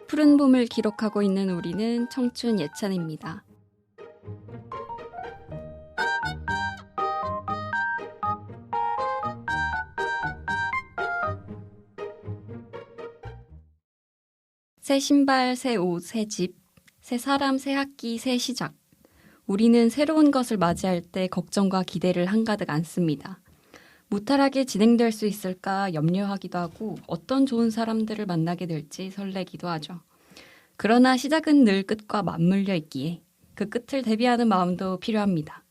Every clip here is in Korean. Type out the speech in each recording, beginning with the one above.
푸른 봄을 기록하고 있는 우리는 청춘 예찬입니다. 새 신발, 새 옷, 새 집, 새 사람, 새 학기, 새 시작. 우리는 새로운 것을 맞이할 때 걱정과 기대를 한가득 안습니다. 무탈하게 진행될 수 있을까 염려하기도 하고 어떤 좋은 사람들을 만나게 될지 설레기도 하죠. 그러나 시작은 늘 끝과 맞물려 있기에 그 끝을 대비하는 마음도 필요합니다.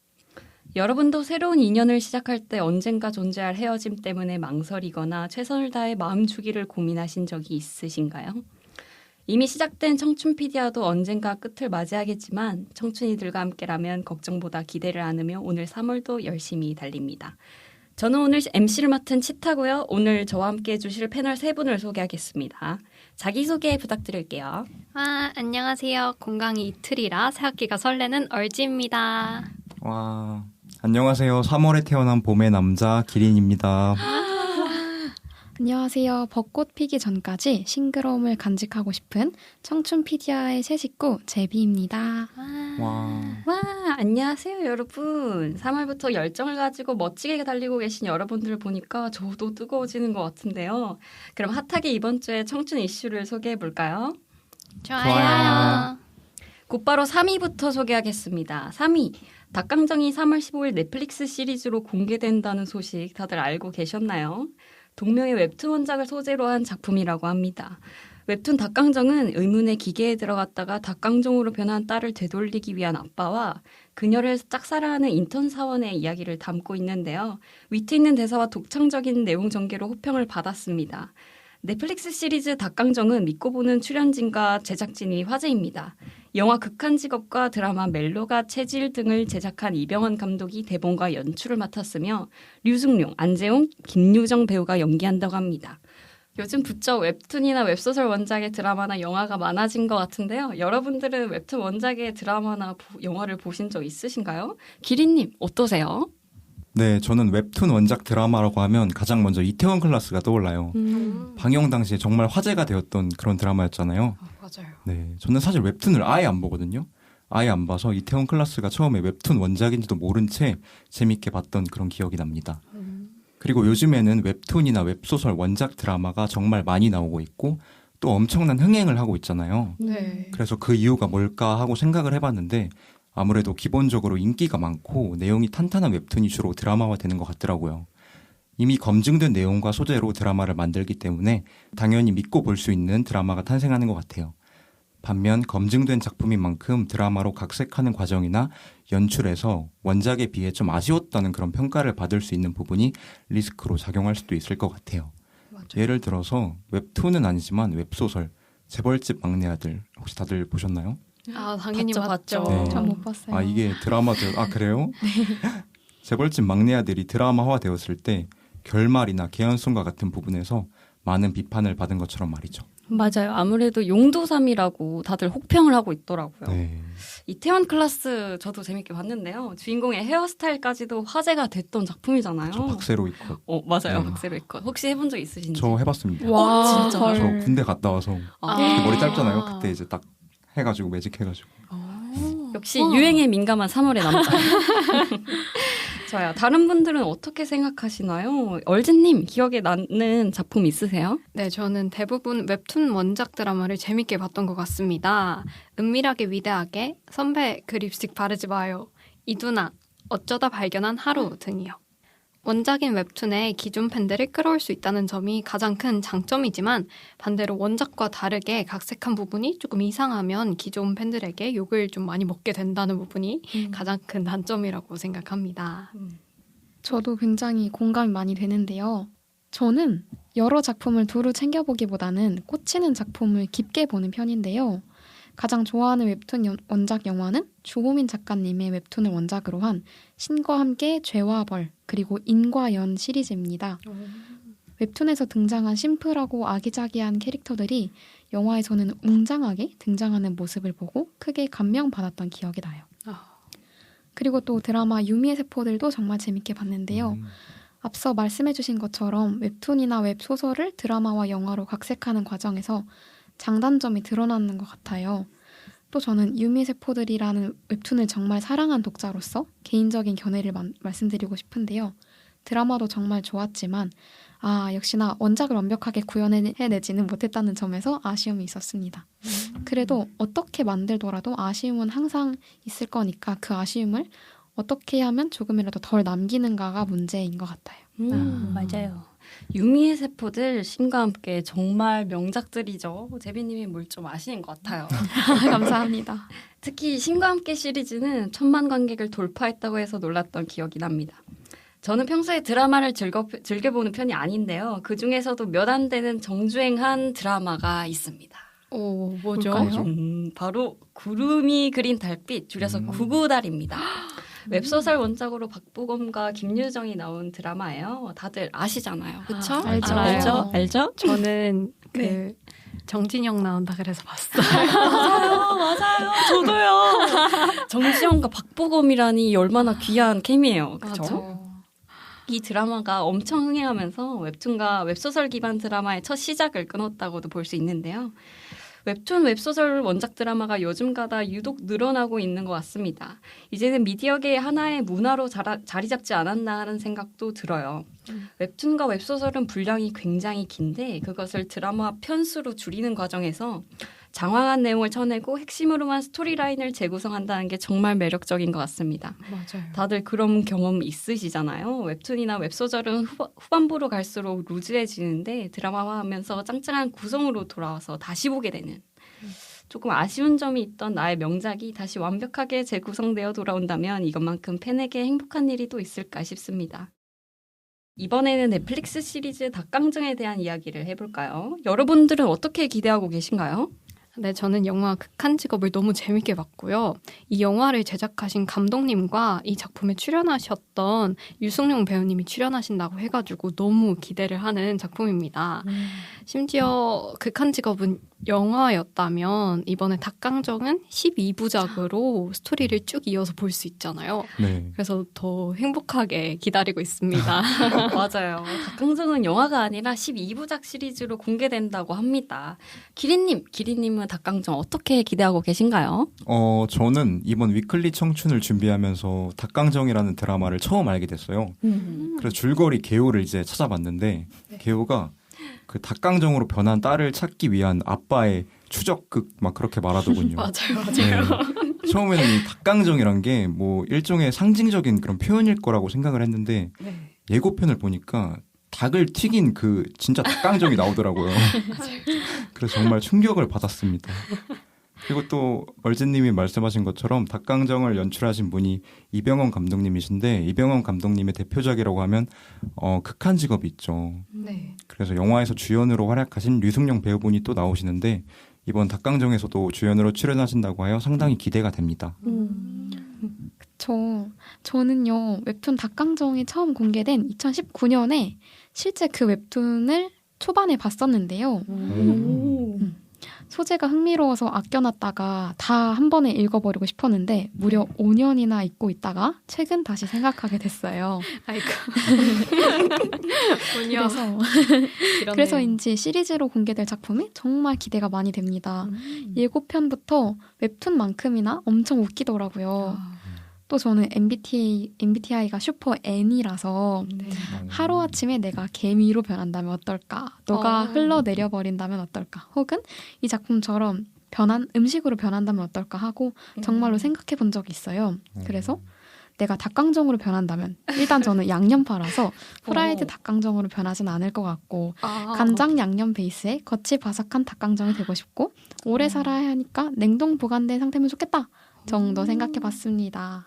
여러분도 새로운 인연을 시작할 때 언젠가 존재할 헤어짐 때문에 망설이거나 최선을 다해 마음 주기를 고민하신 적이 있으신가요? 이미 시작된 청춘피디아도 언젠가 끝을 맞이하겠지만 청춘이들과 함께라면 걱정보다 기대를 안으며 오늘 3월도 열심히 달립니다. 저는 오늘 MC를 맡은 치타고요. 오늘 저와 함께 해주실 패널 세 분을 소개하겠습니다. 자기소개 부탁드릴게요. 안녕하세요. 공강이 이틀이라 새학기가 설레는 얼지입니다. 와, 안녕하세요. 3월에 태어난 봄의 남자 기린입니다. 안녕하세요. 벚꽃 피기 전까지 싱그러움을 간직하고 싶은 청춘피디아의 새 식구 제비입니다. 와, 안녕하세요 여러분. 3월부터 열정을 가지고 멋지게 달리고 계신 여러분들을 보니까 저도 뜨거워지는 것 같은데요. 그럼 핫하게 이번 주에 청춘 이슈를 소개해볼까요? 좋아요. 곧바로 3위부터 소개하겠습니다. 3위, 닭강정이 3월 15일 넷플릭스 시리즈로 공개된다는 소식 다들 알고 계셨나요? 동명의 웹툰 원작을 소재로 한 작품이라고 합니다. 웹툰 닭강정은 의문의 기계에 들어갔다가 닭강정으로 변한 딸을 되돌리기 위한 아빠와 그녀를 짝사랑하는 인턴 사원의 이야기를 담고 있는데요. 위트 있는 대사와 독창적인 내용 전개로 호평을 받았습니다. 넷플릭스 시리즈 닭강정은 믿고 보는 출연진과 제작진이 화제입니다. 영화 극한직업과 드라마 멜로가 체질 등을 제작한 이병헌 감독이 대본과 연출을 맡았으며 류승룡, 안재홍, 김유정 배우가 연기한다고 합니다. 요즘 부쩍 웹툰이나 웹소설 원작의 드라마나 영화가 많아진 것 같은데요. 여러분들은 웹툰 원작의 드라마나 영화를 보신 적 있으신가요? 기린님 어떠세요? 네, 저는 웹툰 원작 드라마라고 하면 가장 먼저 이태원 클라스가 떠올라요. 방영 당시에 정말 화제가 되었던 그런 드라마였잖아요. 맞아요. 네, 저는 사실 웹툰을 아예 안 보거든요. 아예 안 봐서 이태원 클라스가 처음에 웹툰 원작인지도 모른 채 재밌게 봤던 그런 기억이 납니다. 그리고 요즘에는 웹툰이나 웹소설 원작 드라마가 정말 많이 나오고 있고 또 엄청난 흥행을 하고 있잖아요. 네. 그래서 그 이유가 뭘까 하고 생각을 해봤는데 아무래도 기본적으로 인기가 많고 내용이 탄탄한 웹툰이 주로 드라마화되는 것 같더라고요. 이미 검증된 내용과 소재로 드라마를 만들기 때문에 당연히 믿고 볼 수 있는 드라마가 탄생하는 것 같아요. 반면 검증된 작품인 만큼 드라마로 각색하는 과정이나 연출에서 원작에 비해 좀 아쉬웠다는 그런 평가를 받을 수 있는 부분이 리스크로 작용할 수도 있을 것 같아요. 맞아요. 예를 들어서 웹툰은 아니지만 웹소설 재벌집 막내 아들 혹시 다들 보셨나요? 당연히 봤죠. 네. 전 못 봤어요. 아, 이게 그래요? 재벌집 막내 아들이 드라마화 되었을 때 결말이나 개연성과 같은 부분에서 많은 비판을 받은 것처럼 말이죠. 맞아요. 아무래도 용도삼이라고 다들 혹평을 하고 있더라고요. 네. 이태원 클라스 저도 재밌게 봤는데요. 주인공의 헤어스타일까지도 화제가 됐던 작품이잖아요. 저 박세로 이컷. 맞아요. 네. 박세로 이컷. 혹시 해본 적 있으신지? 저 해봤습니다. 와, 진짜요? 저 군대 갔다 와서 아. 머리 짧잖아요. 그때 이제 딱 해가지고 매직해가지고. 역시 유행에 민감한 3월의 남자. 좋아요. 다른 분들은 어떻게 생각하시나요? 얼진님 기억에 남는 작품 있으세요? 네, 저는 대부분 웹툰 원작 드라마를 재밌게 봤던 것 같습니다. 은밀하게 위대하게, 선배 그 립스틱 바르지 마요, 이두나, 어쩌다 발견한 하루 등이요. 원작인 웹툰에 기존 팬들을 끌어올 수 있다는 점이 가장 큰 장점이지만 반대로 원작과 다르게 각색한 부분이 조금 이상하면 기존 팬들에게 욕을 좀 많이 먹게 된다는 부분이 가장 큰 단점이라고 생각합니다. 저도 굉장히 공감이 많이 되는데요. 저는 여러 작품을 두루 챙겨보기보다는 꽂히는 작품을 깊게 보는 편인데요. 가장 좋아하는 웹툰 원작 영화는 주호민 작가님의 웹툰을 원작으로 한 신과 함께 죄와 벌 그리고 인과 연 시리즈입니다. 웹툰에서 등장한 심플하고 아기자기한 캐릭터들이 영화에서는 웅장하게 등장하는 모습을 보고 크게 감명받았던 기억이 나요. 그리고 또 드라마 유미의 세포들도 정말 재밌게 봤는데요. 앞서 말씀해주신 것처럼 웹툰이나 웹소설을 드라마와 영화로 각색하는 과정에서 장단점이 드러나는 것 같아요. 또 저는 유미의 세포들이라는 웹툰을 정말 사랑한 독자로서 개인적인 견해를 말씀드리고 싶은데요. 드라마도 정말 좋았지만 역시나 원작을 완벽하게 구현해내지는 못했다는 점에서 아쉬움이 있었습니다. 그래도 어떻게 만들더라도 아쉬움은 항상 있을 거니까 그 아쉬움을 어떻게 하면 조금이라도 덜 남기는가가 문제인 것 같아요. 맞아요. 유미의 세포들 신과 함께 정말 명작들이죠. 제비님이 뭘 좀 아시는 것 같아요. 감사합니다. 특히 신과 함께 시리즈는 1000만 관객을 돌파했다고 해서 놀랐던 기억이 납니다. 저는 평소에 드라마를 즐겨보는 편이 아닌데요. 그중에서도 몇 안 되는 정주행한 드라마가 있습니다. 오, 뭐죠? 뭘까요? 바로 구름이 그린 달빛, 줄여서 구구달입니다. 웹소설 원작으로 박보검과 김유정이 나온 드라마예요. 다들 아시잖아요. 그렇죠? 알죠. 알죠? 알죠? 저는 네. 정진영 나온다 그래서 봤어요. 맞아요. 저도요. 정지영과 박보검이라니 얼마나 귀한 케미예요. 그렇죠? 이 드라마가 엄청 흥행하면서 웹툰과 웹소설 기반 드라마의 첫 시작을 끊었다고도 볼 수 있는데요. 웹툰, 웹소설 원작 드라마가 요즘가다 유독 늘어나고 있는 것 같습니다. 이제는 미디어계의 하나의 문화로 자리 잡지 않았나 하는 생각도 들어요. 웹툰과 웹소설은 분량이 굉장히 긴데 그것을 드라마 편수로 줄이는 과정에서 장황한 내용을 쳐내고 핵심으로만 스토리라인을 재구성한다는 게 정말 매력적인 것 같습니다. 맞아요. 다들 그런 경험 있으시잖아요. 웹툰이나 웹소설은 후반부로 갈수록 루즈해지는데 드라마화하면서 짱짱한 구성으로 돌아와서 다시 보게 되는 조금 아쉬운 점이 있던 나의 명작이 다시 완벽하게 재구성되어 돌아온다면 이것만큼 팬에게 행복한 일이 또 있을까 싶습니다. 이번에는 넷플릭스 시리즈 닭강정에 대한 이야기를 해볼까요? 여러분들은 어떻게 기대하고 계신가요? 네, 저는 영화 극한 직업을 너무 재밌게 봤고요. 이 영화를 제작하신 감독님과 이 작품에 출연하셨던 유승용 배우님이 출연하신다고 해가지고 너무 기대를 하는 작품입니다. 심지어 극한 직업은 영화였다면 이번에 닭강정은 12부작으로 스토리를 쭉 이어서 볼 수 있잖아요. 네. 그래서 더 행복하게 기다리고 있습니다. 맞아요. 닭강정은 영화가 아니라 12부작 시리즈로 공개된다고 합니다. 기린님은 닭강정 어떻게 기대하고 계신가요? 저는 이번 위클리 청춘을 준비하면서 닭강정이라는 드라마를 처음 알게 됐어요. 그래서 줄거리 개요를 이제 찾아봤는데 개요가 그 닭강정으로 변한 딸을 찾기 위한 아빠의 추적극 막 그렇게 말하더군요. 맞아요. 네. 처음에는 이 닭강정이란 게 뭐 일종의 상징적인 그런 표현일 거라고 생각을 했는데 네. 예고편을 보니까 닭을 튀긴 그 진짜 닭강정이 나오더라고요. 그래서 정말 충격을 받았습니다. 그리고 또 얼진님이 말씀하신 것처럼 닭강정을 연출하신 분이 이병헌 감독님이신데 이병헌 감독님의 대표작이라고 하면 극한 직업이 있죠. 네. 그래서 영화에서 주연으로 활약하신 류승룡 배우분이 또 나오시는데 이번 닭강정에서도 주연으로 출연하신다고 하여 상당히 기대가 됩니다. 저는요 웹툰 닭강정이 처음 공개된 2019년에 실제 그 웹툰을 초반에 봤었는데요. 소재가 흥미로워서 아껴놨다가 다 한 번에 읽어버리고 싶었는데 무려 5년이나 잊고 있다가 최근 다시 생각하게 됐어요. 아이고. 그래서인지 시리즈로 공개될 작품이 정말 기대가 많이 됩니다. 예고편부터 웹툰만큼이나 엄청 웃기더라고요. 또 저는 MBTI가 슈퍼 N이라서 네. 하루아침에 내가 개미로 변한다면 어떨까? 너가 흘러내려버린다면 어떨까? 혹은 이 작품처럼 음식으로 변한다면 어떨까 하고 정말로 생각해 본 적이 있어요. 그래서 내가 닭강정으로 변한다면 일단 저는 양념파라서 프라이드 닭강정으로 변하진 않을 것 같고 간장 양념 베이스에 겉이 바삭한 닭강정이 되고 싶고 오래 살아야 하니까 냉동 보관된 상태면 좋겠다. 정도 생각해봤습니다.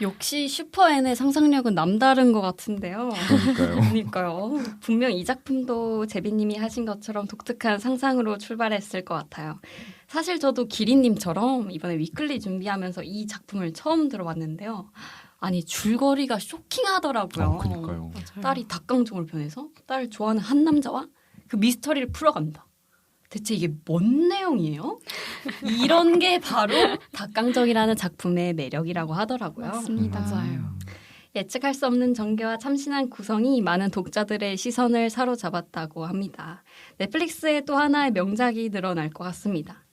역시 슈퍼N의 상상력은 남다른 것 같은데요. 그러니까요. 분명 이 작품도 제비님이 하신 것처럼 독특한 상상으로 출발했을 것 같아요. 사실 저도 기린님처럼 이번에 위클리 준비하면서 이 작품을 처음 들어봤는데요. 아니 줄거리가 쇼킹하더라고요. 그러니까요. 딸이 닭강정으로 변해서 딸을 좋아하는 한 남자와 그 미스터리를 풀어갑니다. 대체 이게 뭔 내용이에요? 이런 게 바로 닭강정이라는 작품의 매력이라고 하더라고요. 맞습니다. 맞아요. 예측할 수 없는 전개와 참신한 구성이 많은 독자들의 시선을 사로잡았다고 합니다. 넷플릭스의 또 하나의 명작이 늘어날 것 같습니다.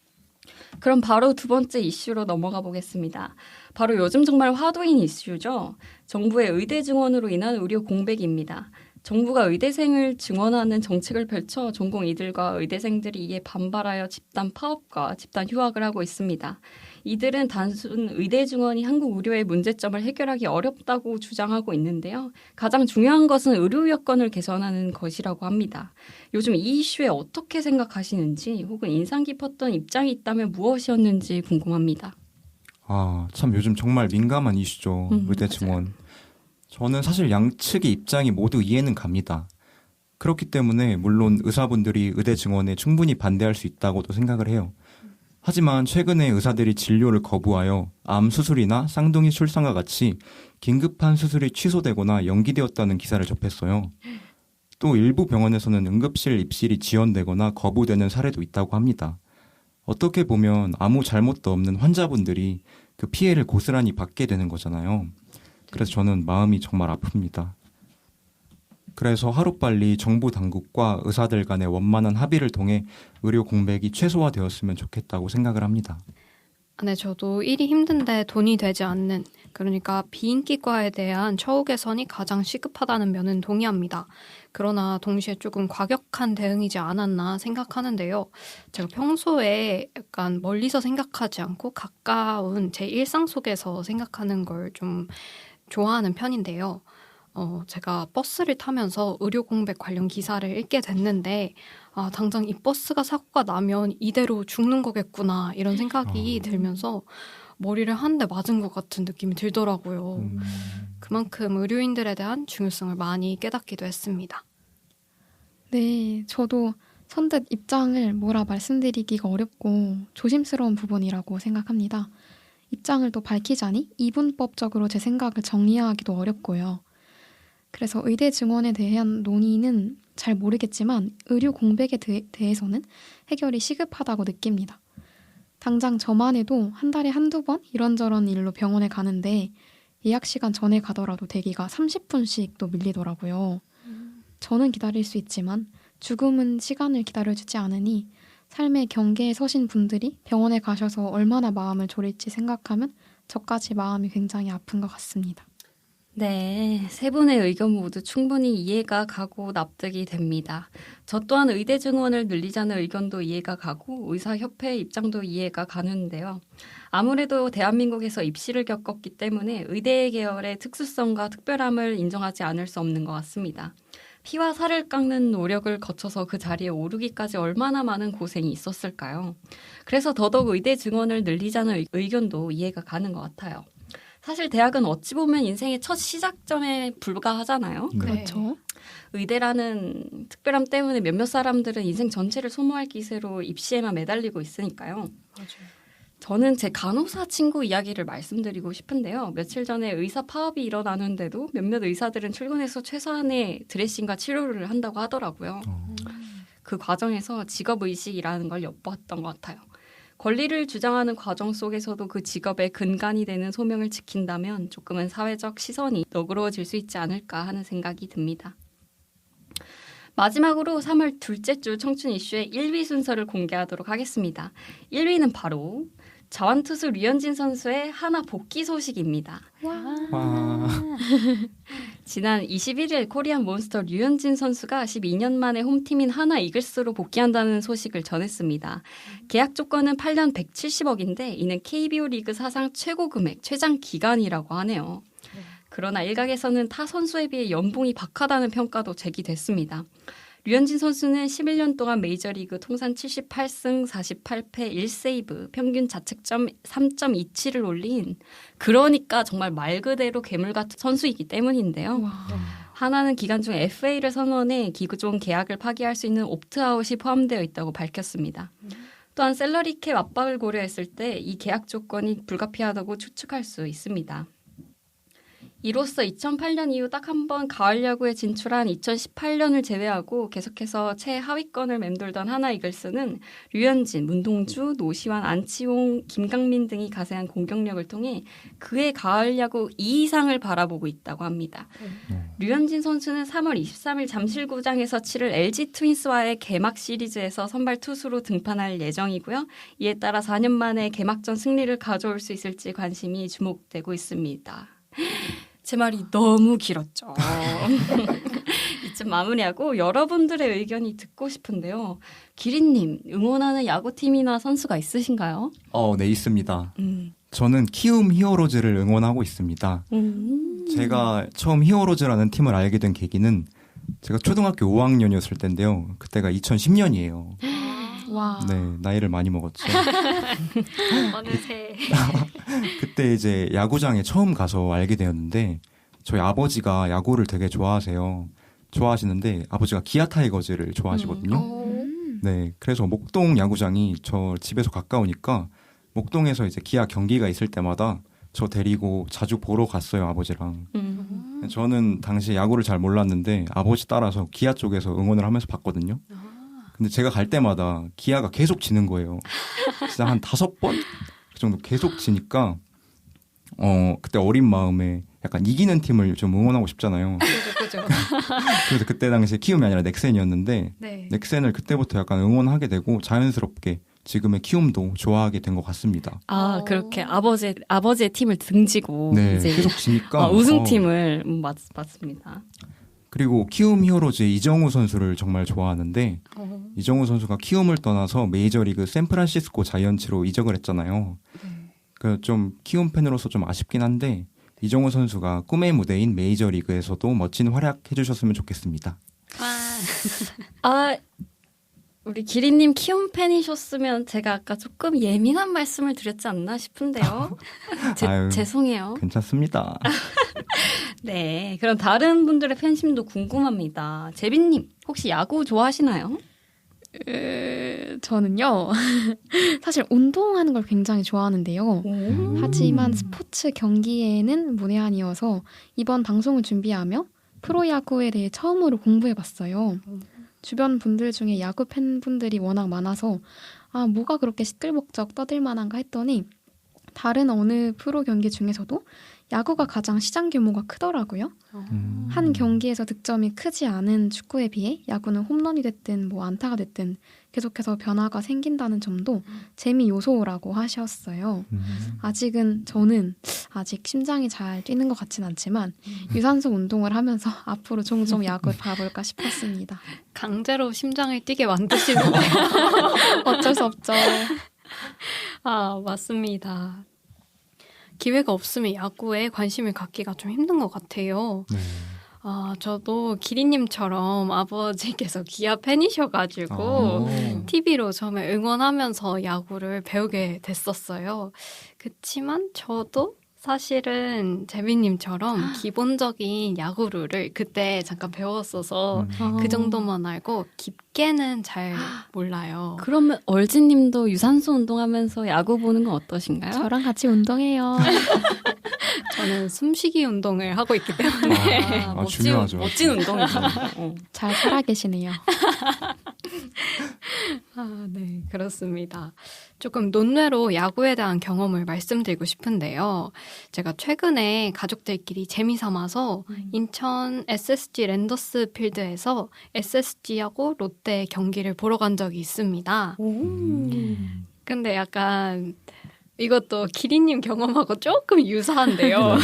그럼 바로 두 번째 이슈로 넘어가 보겠습니다. 바로 요즘 정말 화두인 이슈죠. 정부의 의대 증원으로 인한 의료 공백입니다. 정부가 의대생을 증원하는 정책을 펼쳐 전공 이들과 의대생들이 이에 반발하여 집단 파업과 집단 휴학을 하고 있습니다. 이들은 단순 의대 증원이 한국 의료의 문제점을 해결하기 어렵다고 주장하고 있는데요. 가장 중요한 것은 의료 여건을 개선하는 것이라고 합니다. 요즘 이 이슈에 어떻게 생각하시는지 혹은 인상 깊었던 입장이 있다면 무엇이었는지 궁금합니다. 참 요즘 정말 민감한 이슈죠. 의대 증원. 저는 사실 양측의 입장이 모두 이해는 갑니다. 그렇기 때문에 물론 의사분들이 의대 증원에 충분히 반대할 수 있다고도 생각을 해요. 하지만 최근에 의사들이 진료를 거부하여 암 수술이나 쌍둥이 출산과 같이 긴급한 수술이 취소되거나 연기되었다는 기사를 접했어요. 또 일부 병원에서는 응급실 입실이 지연되거나 거부되는 사례도 있다고 합니다. 어떻게 보면 아무 잘못도 없는 환자분들이 그 피해를 고스란히 받게 되는 거잖아요. 그래서 저는 마음이 정말 아픕니다. 그래서 하루빨리 정부 당국과 의사들 간의 원만한 합의를 통해 의료 공백이 최소화되었으면 좋겠다고 생각을 합니다. 네, 저도 일이 힘든데 돈이 되지 않는, 그러니까 비인기과에 대한 처우 개선이 가장 시급하다는 면은 동의합니다. 그러나 동시에 조금 과격한 대응이지 않았나 생각하는데요. 제가 평소에 약간 멀리서 생각하지 않고 가까운 제 일상 속에서 생각하는 걸 좀 좋아하는 편인데요. 제가 버스를 타면서 의료 공백 관련 기사를 읽게 됐는데, 당장 이 버스가 사고가 나면 이대로 죽는 거겠구나, 이런 생각이 들면서 머리를 한 대 맞은 것 같은 느낌이 들더라고요. 그만큼 의료인들에 대한 중요성을 많이 깨닫기도 했습니다. 네, 저도 선뜻 입장을 뭐라 말씀드리기가 어렵고 조심스러운 부분이라고 생각합니다. 입장을 또 밝히자니 이분법적으로 제 생각을 정리하기도 어렵고요. 그래서 의대 증원에 대한 논의는 잘 모르겠지만 의료 공백에 대해서는 해결이 시급하다고 느낍니다. 당장 저만 해도 한 달에 한두 번 이런저런 일로 병원에 가는데 예약 시간 전에 가더라도 대기가 30분씩 또 밀리더라고요. 저는 기다릴 수 있지만 죽음은 시간을 기다려주지 않으니 삶의 경계에 서신 분들이 병원에 가셔서 얼마나 마음을 졸일지 생각하면 저까지 마음이 굉장히 아픈 것 같습니다. 네, 세 분의 의견 모두 충분히 이해가 가고 납득이 됩니다. 저 또한 의대 증원을 늘리자는 의견도 이해가 가고 의사협회의 입장도 이해가 가는데요. 아무래도 대한민국에서 입시를 겪었기 때문에 의대 계열의 특수성과 특별함을 인정하지 않을 수 없는 것 같습니다. 피와 살을 깎는 노력을 거쳐서 그 자리에 오르기까지 얼마나 많은 고생이 있었을까요? 그래서 더더욱 의대 증원을 늘리자는 의견도 이해가 가는 것 같아요. 사실 대학은 어찌 보면 인생의 첫 시작점에 불과하잖아요. 그렇죠. 의대라는 특별함 때문에 몇몇 사람들은 인생 전체를 소모할 기세로 입시에만 매달리고 있으니까요. 맞아요. 저는 제 간호사 친구 이야기를 말씀드리고 싶은데요. 며칠 전에 의사 파업이 일어나는데도 몇몇 의사들은 출근해서 최소한의 드레싱과 치료를 한다고 하더라고요. 그 과정에서 직업의식이라는 걸 엿보았던 것 같아요. 권리를 주장하는 과정 속에서도 그 직업의 근간이 되는 소명을 지킨다면 조금은 사회적 시선이 너그러워질 수 있지 않을까 하는 생각이 듭니다. 마지막으로 3월 둘째 주 청춘 이슈의 1위 순서를 공개하도록 하겠습니다. 1위는 바로 자완투수 류현진 선수의 하나 복귀 소식입니다. 와. 지난 21일 코리안 몬스터 류현진 선수가 12년 만에 홈팀인 하나 이글스로 복귀한다는 소식을 전했습니다. 계약 조건은 8년 170억인데 이는 KBO 리그 사상 최고 금액, 최장 기간이라고 하네요. 그러나 일각에서는 타 선수에 비해 연봉이 박하다는 평가도 제기됐습니다. 류현진 선수는 11년 동안 메이저리그 통산 78승 48패 1세이브 평균 자책점 3.27을 올린 그러니까 정말 말 그대로 괴물 같은 선수이기 때문인데요. 와. 하나는 기간 중 FA를 선언해 기존 계약을 파기할 수 있는 옵트아웃이 포함되어 있다고 밝혔습니다. 또한 셀러리캡 압박을 고려했을 때 이 계약 조건이 불가피하다고 추측할 수 있습니다. 이로써 2008년 이후 딱 한 번 가을 야구에 진출한 2018년을 제외하고 계속해서 최하위권을 맴돌던 하나 이글스는 류현진, 문동주, 노시환, 안치홍, 김강민 등이 가세한 공격력을 통해 그의 가을 야구 2이상을 바라보고 있다고 합니다. 류현진 선수는 3월 23일 잠실구장에서 치를 LG 트윈스와의 개막 시리즈에서 선발 투수로 등판할 예정이고요. 이에 따라 4년 만에 개막전 승리를 가져올 수 있을지 관심이 주목되고 있습니다. 제 말이 너무 길었죠. 이쯤 마무리하고 여러분들의 의견이 듣고 싶은데요. 기린님, 응원하는 야구팀이나 선수가 있으신가요? 네, 있습니다. 저는 키움 히어로즈를 응원하고 있습니다. 제가 처음 히어로즈라는 팀을 알게 된 계기는 제가 초등학교 5학년이었을 때인데요. 그때가 2010년이에요. 와. 네, 나이를 많이 먹었죠. 어느새. 그때 이제 야구장에 처음 가서 알게 되었는데 저희 아버지가 야구를 되게 좋아하시는데 아버지가 기아 타이거즈를 좋아하시거든요. 네, 그래서 목동 야구장이 저 집에서 가까우니까 목동에서 이제 기아 경기가 있을 때마다 저 데리고 자주 보러 갔어요, 아버지랑. 저는 당시 야구를 잘 몰랐는데 아버지 따라서 기아 쪽에서 응원을 하면서 봤거든요. 근데 제가 갈 때마다 기아가 계속 지는 거예요. 진짜 한 5번? 그 정도 계속 지니까, 그때 어린 마음에 약간 이기는 팀을 좀 응원하고 싶잖아요. 그죠. 그래서 그때 당시에 키움이 아니라 넥센이었는데, 네. 넥센을 그때부터 약간 응원하게 되고 자연스럽게 지금의 키움도 좋아하게 된 것 같습니다. 그렇게 아버지의 팀을 등지고 네, 이제 계속 지니까. 우승팀을 맞습니다. 그리고 키움 히어로즈의 이정우 선수를 정말 좋아하는데 이정우 선수가 키움을 떠나서 메이저리그 샌프란시스코 자이언츠로 이적을 했잖아요. 그 좀 키움 팬으로서 좀 아쉽긴 한데 이정우 선수가 꿈의 무대인 메이저리그에서도 멋진 활약 해주셨으면 좋겠습니다. 우리 기린님 키움 팬이셨으면 제가 아까 조금 예민한 말씀을 드렸지 않나 싶은데요. 죄송해요. 괜찮습니다. 네, 그럼 다른 분들의 팬심도 궁금합니다. 재빈님, 혹시 야구 좋아하시나요? 저는요. 사실 운동하는 걸 굉장히 좋아하는데요. 하지만 스포츠 경기에는 문외한이어서 이번 방송을 준비하며 프로야구에 대해 처음으로 공부해봤어요. 주변 분들 중에 야구 팬분들이 워낙 많아서 뭐가 그렇게 시끌벅적 떠들만한가 했더니 다른 어느 프로 경기 중에서도 야구가 가장 시장 규모가 크더라고요. 한 경기에서 득점이 크지 않은 축구에 비해 야구는 홈런이 됐든 안타가 됐든 계속해서 변화가 생긴다는 점도 재미 요소라고 하셨어요. 저는 아직 심장이 잘 뛰는 것 같진 않지만 유산소 운동을 하면서 앞으로 종종 야구를 봐볼까 싶었습니다. 강제로 심장을 뛰게 만드시는데요. 어쩔 수 없죠. 맞습니다. 기회가 없으면 야구에 관심을 갖기가 좀 힘든 것 같아요. 네. 저도 기린님처럼 아버지께서 기아 팬이셔가지고 TV로 처음에 응원하면서 야구를 배우게 됐었어요. 그치만 저도 사실은 재빈님처럼 기본적인 야구 룰을 그때 잠깐 배웠어서 그 정도만 알고 깊게는 잘 몰라요. 그러면 얼지님도 유산소 운동하면서 야구 보는 건 어떠신가요? 저랑 같이 운동해요. 저는 숨쉬기 운동을 하고 있기 때문에 중요하죠. 멋진 운동이죠. 잘 살아계시네요. 네, 그렇습니다. 조금 논외로 야구에 대한 경험을 말씀드리고 싶은데요. 제가 최근에 가족들끼리 재미삼아서 인천 SSG 랜더스 필드에서 SSG하고 롯데 경기를 보러 간 적이 있습니다. 근데 약간 이것도 기린님 경험하고 조금 유사한데요.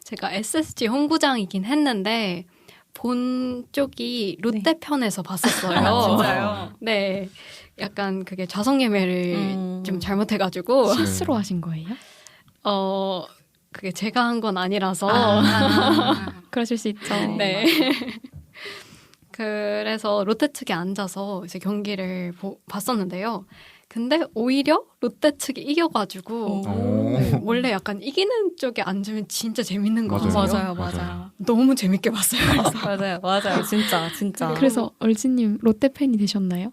제가 SSG 홈구장이긴 했는데 본 쪽이 롯데 편에서 봤었어요. 진짜요? 네. 약간 그게 좌석 예매를 좀 잘못해가지고. 실수로 하신 거예요? 그게 제가 한 건 아니라서. 그러실 수 있죠. 네. 그래서 롯데 측에 앉아서 이제 경기를 봤었는데요. 근데 오히려 롯데 측이 이겨가지고 네, 원래 약간 이기는 쪽에 앉으면 진짜 재밌는 거 같아요. 맞아요. 너무 재밌게 봤어요. 맞아요. 진짜. 그래서 얼지님 롯데 팬이 되셨나요?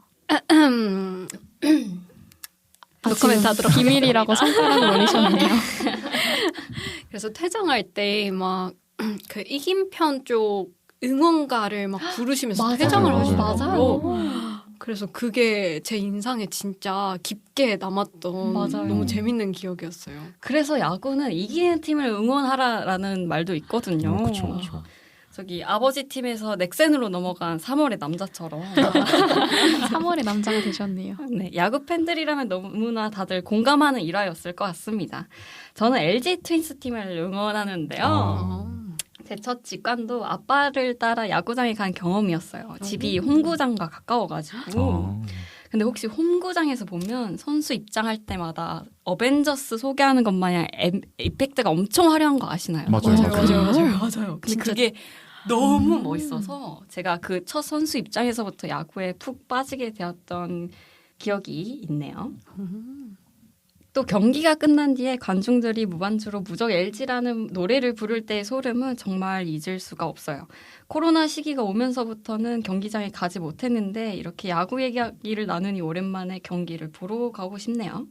노코멘트 하도록 비밀이라고 손가락을 올리셨네요. 그래서 퇴장할 때 막 그 이긴편 쪽 응원가를 막 부르시면서 맞아요. 퇴장을 맞아요. 하시더라고요. 그래서 그게 제 인상에 진짜 깊게 남았던 맞아요. 너무 재밌는 기억이었어요. 그래서 야구는 이기는 팀을 응원하라라는 말도 있거든요. 그렇죠, 그렇죠. 저기 아버지 팀에서 넥센으로 넘어간 3월의 남자처럼 3월의 남자가 되셨네요. 네, 야구 팬들이라면 너무나 다들 공감하는 일화였을 것 같습니다. 저는 LG 트윈스 팀을 응원하는데요. 아. 제 첫 직관도 아빠를 따라 야구장에 간 경험이었어요. 집이 홈구장과 가까워가지고. 아. 근데 혹시 홈구장에서 보면 선수 입장할 때마다 어벤져스 소개하는 것 마냥 이펙트가 엄청 화려한 거 아시나요? 맞아요, 맞아요. 근데 그게 너무 멋있어서 제가 그 첫 선수 입장에서부터 야구에 푹 빠지게 되었던 기억이 있네요. 또 경기가 끝난 뒤에 관중들이 무반주로 무적 LG라는 노래를 부를 때의 소름은 정말 잊을 수가 없어요. 코로나 시기가 오면서부터는 경기장에 가지 못했는데 이렇게 야구 얘기를 나누니 오랜만에 경기를 보러 가고 싶네요.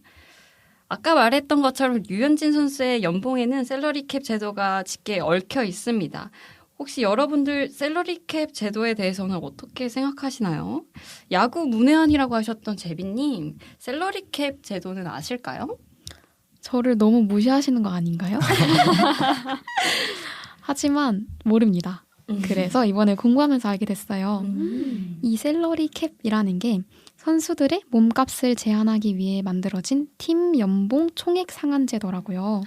아까 말했던 것처럼 류현진 선수의 연봉에는 셀러리캡 제도가 짙게 얽혀 있습니다. 혹시 여러분들 셀러리캡 제도에 대해서는 어떻게 생각하시나요? 야구 문외한이라고 하셨던 제비님, 셀러리캡 제도는 아실까요? 저를 너무 무시하시는 거 아닌가요? 하지만 모릅니다. 그래서 이번에 공부하면서 알게 됐어요. 이 셀러리 캡이라는 게 선수들의 몸값을 제한하기 위해 만들어진 팀 연봉 총액 상한 제도라고요.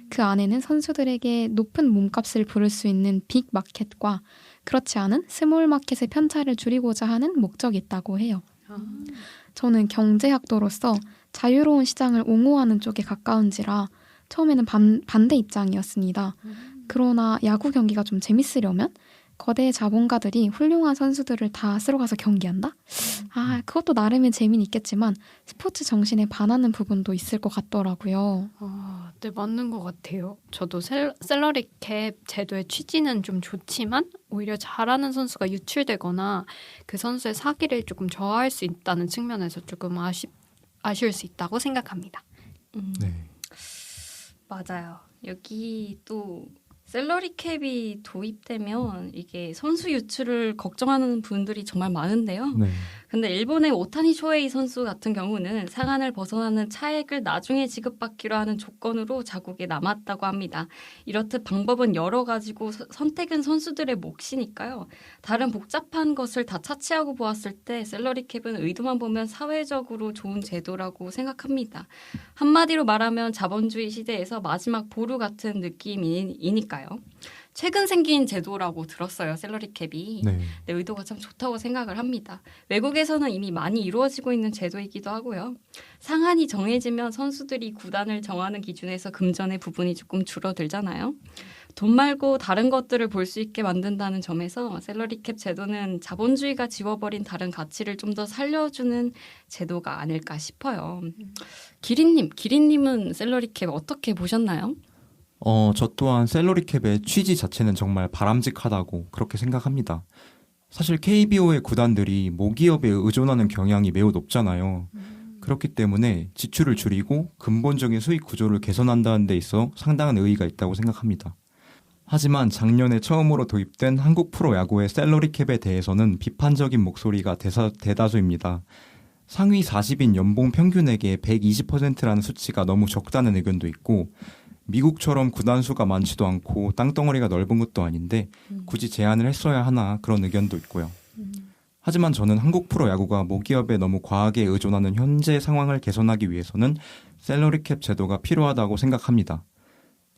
그 안에는 선수들에게 높은 몸값을 부를 수 있는 빅 마켓과 그렇지 않은 스몰 마켓의 편차를 줄이고자 하는 목적이 있다고 해요. 저는 경제학도로서 자유로운 시장을 옹호하는 쪽에 가까운지라 처음에는 반대 입장이었습니다. 그러나 야구 경기가 좀 재밌으려면 거대 자본가들이 훌륭한 선수들을 다 쓸어가서 경기한다? 그것도 나름의 재미는 있겠지만 스포츠 정신에 반하는 부분도 있을 것 같더라고요. 네, 맞는 것 같아요. 저도 셀러리 캡 제도의 취지는 좀 좋지만 오히려 잘하는 선수가 유출되거나 그 선수의 사기를 조금 저하할 수 있다는 측면에서 조금 아쉬울 수 있다고 생각합니다. 네. 맞아요. 여기 또 셀러리 캡이 도입되면 이게 선수 유출을 걱정하는 분들이 정말 많은데요. 네. 근데 일본의 오타니 쇼헤이 선수 같은 경우는 상한을 벗어나는 차액을 나중에 지급받기로 하는 조건으로 자국에 남았다고 합니다. 이렇듯 방법은 여러 가지고 선택은 선수들의 몫이니까요. 다른 복잡한 것을 다 차치하고 보았을 때 셀러리 캡은 의도만 보면 사회적으로 좋은 제도라고 생각합니다. 한마디로 말하면 자본주의 시대에서 마지막 보루 같은 느낌이니까요. 최근 생긴 제도라고 들었어요. 셀러리 캡이. 네. 네, 의도가 참 좋다고 생각을 합니다. 외국에서는 이미 많이 이루어지고 있는 제도이기도 하고요. 상한이 정해지면 선수들이 구단을 정하는 기준에서 금전의 부분이 조금 줄어들잖아요. 돈 말고 다른 것들을 볼 수 있게 만든다는 점에서 셀러리캡 제도는 자본주의가 지워버린 다른 가치를 좀 더 살려주는 제도가 아닐까 싶어요. 기린님은 셀러리캡 어떻게 보셨나요? 저 또한 셀러리캡의 취지 자체는 정말 바람직하다고 그렇게 생각합니다. 사실 KBO의 구단들이 모기업에 의존하는 경향이 매우 높잖아요. 그렇기 때문에 지출을 줄이고 근본적인 수익 구조를 개선한다는 데 있어 상당한 의의가 있다고 생각합니다. 하지만 작년에 처음으로 도입된 한국 프로야구의 셀러리캡에 대해서는 비판적인 목소리가 대다수입니다. 상위 40인 연봉 평균액의 120%라는 수치가 너무 적다는 의견도 있고 미국처럼 구단 수가 많지도 않고 땅덩어리가 넓은 것도 아닌데 굳이 제한을 했어야 하나 그런 의견도 있고요. 하지만 저는 한국 프로야구가 모기업에 너무 과하게 의존하는 현재 상황을 개선하기 위해서는 셀러리캡 제도가 필요하다고 생각합니다.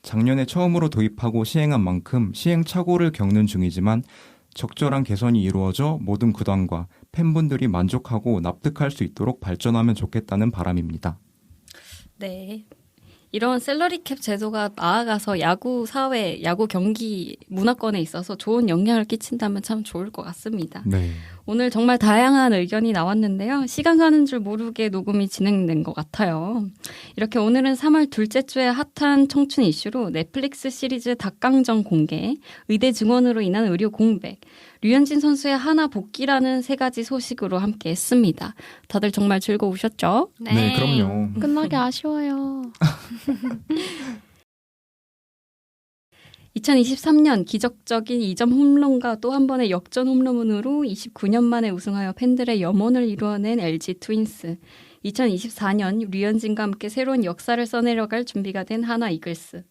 작년에 처음으로 도입하고 시행한 만큼 시행착오를 겪는 중이지만 적절한 개선이 이루어져 모든 구단과 팬분들이 만족하고 납득할 수 있도록 발전하면 좋겠다는 바람입니다. 네. 이런 셀러리캡 제도가 나아가서 야구 사회, 야구 경기 문화권에 있어서 좋은 영향을 끼친다면 참 좋을 것 같습니다. 네. 오늘 정말 다양한 의견이 나왔는데요. 시간 가는 줄 모르게 녹음이 진행된 것 같아요. 이렇게 오늘은 3월 둘째 주에 핫한 청춘 이슈로 넷플릭스 시리즈 닭강정 공개, 의대 증원으로 인한 의료 공백, 류현진 선수의 하나 복귀라는 세 가지 소식으로 함께 했습니다. 다들 정말 즐거우셨죠? 네, 그럼요. 끝나기 아쉬워요. 2023년 기적적인 2점 홈런과 또 한 번의 역전 홈런으로 29년 만에 우승하여 팬들의 염원을 이루어낸 LG 트윈스. 2024년 류현진과 함께 새로운 역사를 써내려갈 준비가 된 하나 이글스.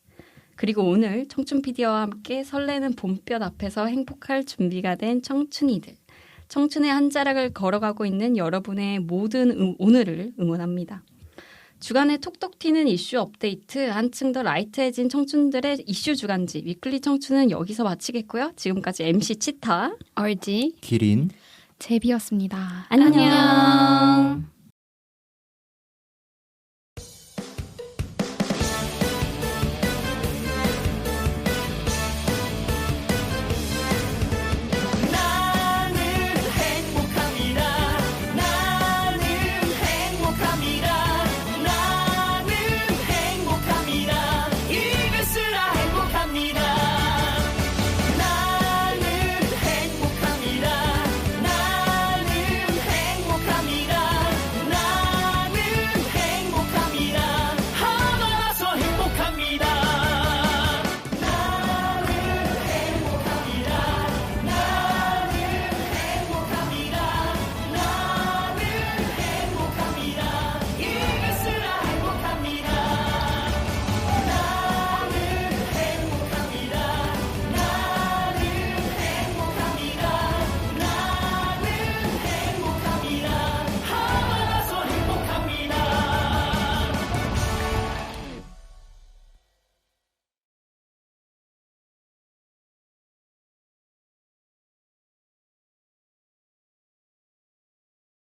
그리고 오늘 청춘 PD와 함께 설레는 봄볕 앞에서 행복할 준비가 된 청춘이들. 청춘의 한 자락을 걸어가고 있는 여러분의 모든 오늘을 응원합니다. 주간에 톡톡 튀는 이슈 업데이트, 한층 더 라이트해진 청춘들의 이슈 주간지 위클리 청춘은 여기서 마치겠고요. 지금까지 MC 치타, 얼지 기린 제비였습니다. 안녕. 안녕.